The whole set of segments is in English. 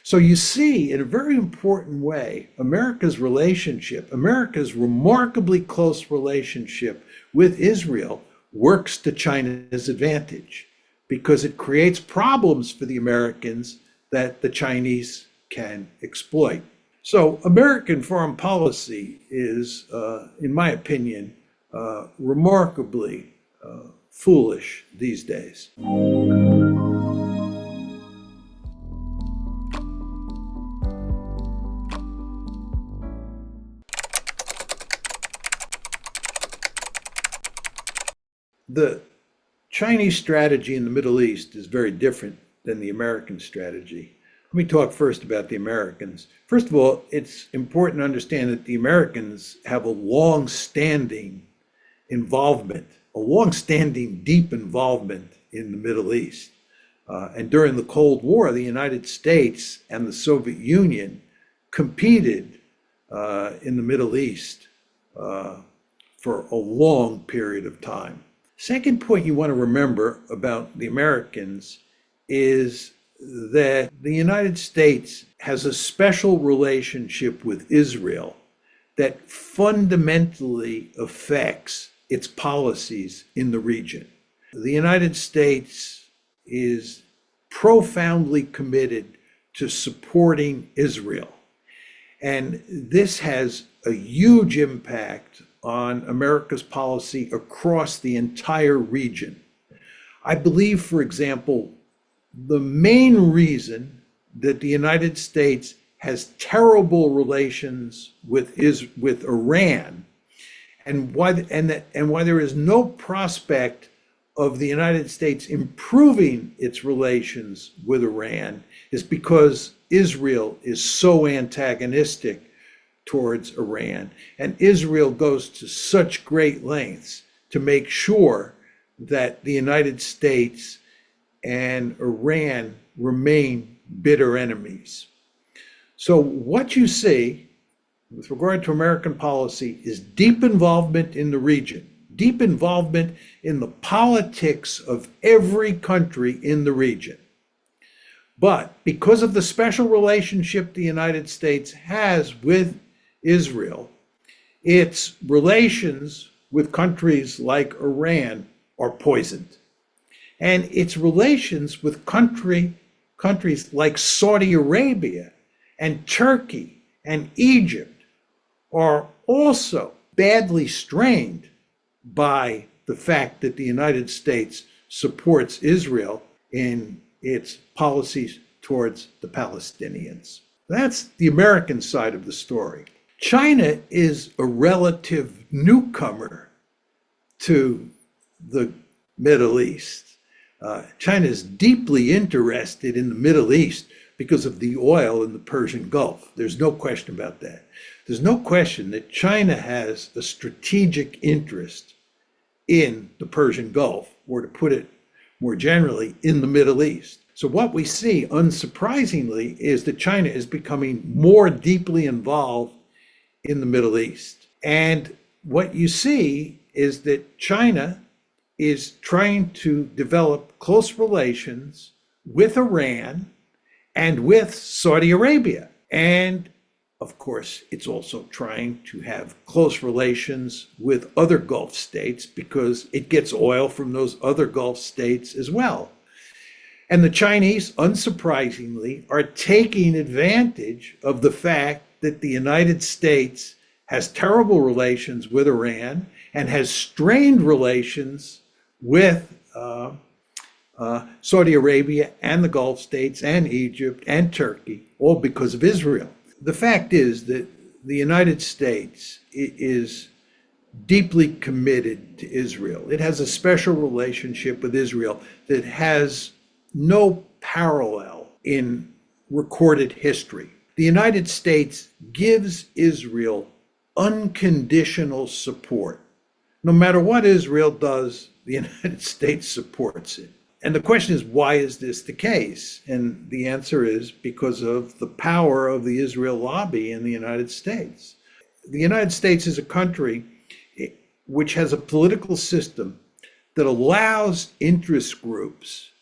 So you see, in a very important way, America's remarkably close relationship with Israel works to China's advantage because it creates problems for the Americans that the Chinese can exploit. So American foreign policy is, in my opinion, remarkably foolish these days. The Chinese strategy in the Middle East is very different than the American strategy. Let me talk first about the Americans. First of all, it's important to understand that the Americans have a long-standing involvement, a long-standing deep involvement in the Middle East. And during the Cold War, the United States and the Soviet Union competed in the Middle East for a long period of time. Second point you want to remember about the Americans is that the United States has a special relationship with Israel that fundamentally affects its policies in the region. The United States is profoundly committed to supporting Israel. And this has a huge impact on America's policy across the entire region. I believe, for example, the main reason that the United States has terrible relations with Iran and why there is no prospect of the United States improving its relations with Iran is because Israel is so antagonistic towards Iran. And Israel goes to such great lengths to make sure that the United States and Iran remain bitter enemies. So what you see with regard to American policy is deep involvement in the region, deep involvement in the politics of every country in the region. But because of the special relationship the United States has with Israel, its relations with countries like Iran are poisoned. And its relations with countries like Saudi Arabia and Turkey and Egypt are also badly strained by the fact that the United States supports Israel in its policies towards the Palestinians. That's the American side of the story. China is a relative newcomer to the Middle East. China is deeply interested in the Middle East because of the oil in the Persian Gulf. There's no question about that. There's no question that China has a strategic interest in the Persian Gulf, or to put it more generally, in the Middle East. So what we see, unsurprisingly, is that China is becoming more deeply involved in the Middle East. And what you see is that China is trying to develop close relations with Iran and with Saudi Arabia. And of course, it's also trying to have close relations with other Gulf states because it gets oil from those other Gulf states as well. And the Chinese, unsurprisingly, are taking advantage of the fact that the United States has terrible relations with Iran and has strained relations with Saudi Arabia and the Gulf states and Egypt and Turkey, all because of Israel. The fact is that the United States is deeply committed to Israel. It has a special relationship with Israel that has no parallel in recorded history. The United States gives Israel unconditional support. No matter what Israel does, the United States supports it. And the question is, why is this the case? And the answer is because of the power of the Israel lobby in the United States. The United States is a country which has a political system that allows interest groups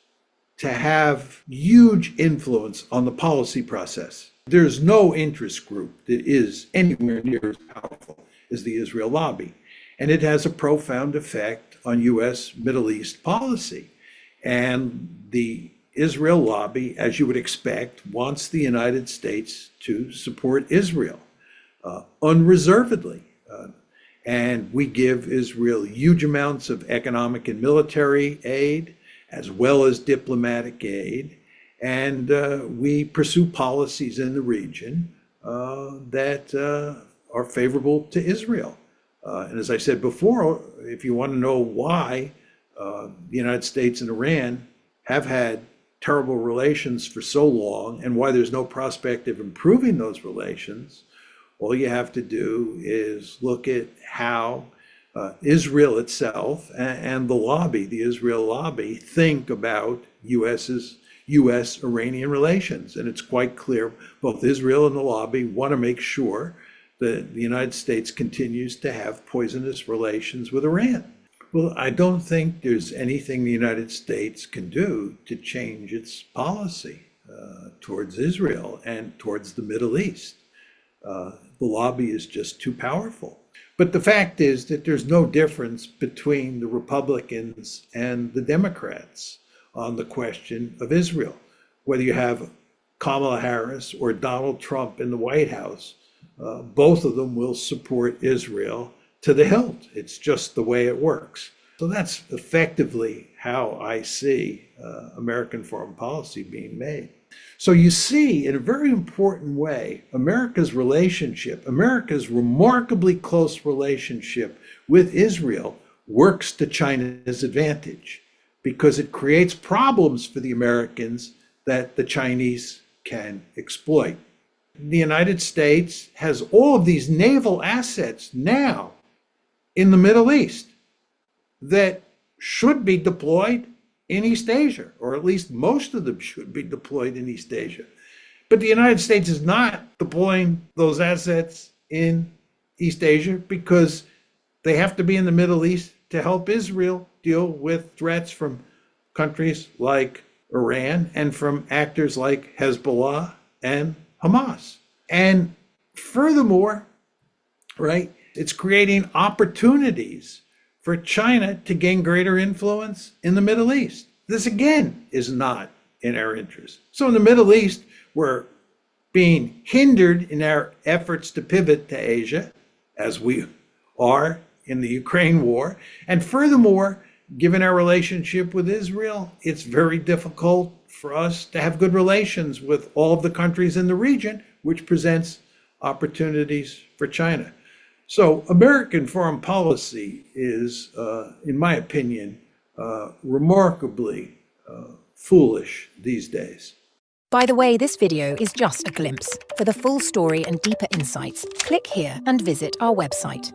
to have huge influence on the policy process. There's no interest group that is anywhere near as powerful as the Israel lobby. And it has a profound effect on U.S. Middle East policy. And the Israel lobby, as you would expect, wants the United States to support Israel unreservedly. And we give Israel huge amounts of economic and military aid, as well as diplomatic aid. And we pursue policies in the region that are favorable to Israel. And as I said before, if you want to know why the United States and Iran have had terrible relations for so long and why there's no prospect of improving those relations, all you have to do is look at how Israel itself and the lobby, the Israel lobby, think about U.S.-Iranian relations. And it's quite clear both Israel and the lobby want to make sure that the United States continues to have poisonous relations with Iran. Well, I don't think there's anything the United States can do to change its policy towards Israel and towards the Middle East. The lobby is just too powerful. But the fact is that there's no difference between the Republicans and the Democrats on the question of Israel. Whether you have Kamala Harris or Donald Trump in the White House, both of them will support Israel to the hilt. It's just the way it works. So that's effectively how I see American foreign policy being made. So you see, in a very important way, America's remarkably close relationship with Israel works to China's advantage because it creates problems for the Americans that the Chinese can exploit. The United States has all of these naval assets now in the Middle East that should be deployed in East Asia, or at least most of them should be deployed in East Asia. But the United States is not deploying those assets in East Asia because they have to be in the Middle East to help Israel deal with threats from countries like Iran and from actors like Hezbollah and Hamas. And furthermore, right, it's creating opportunities for China to gain greater influence in the Middle East. This again is not in our interest. So in the Middle East, we're being hindered in our efforts to pivot to Asia, as we are in the Ukraine war. And furthermore, given our relationship with Israel, it's very difficult for us to have good relations with all of the countries in the region, which presents opportunities for China. So American foreign policy is, in my opinion, remarkably foolish these days. By the way, this video is just a glimpse. For the full story and deeper insights, click here and visit our website.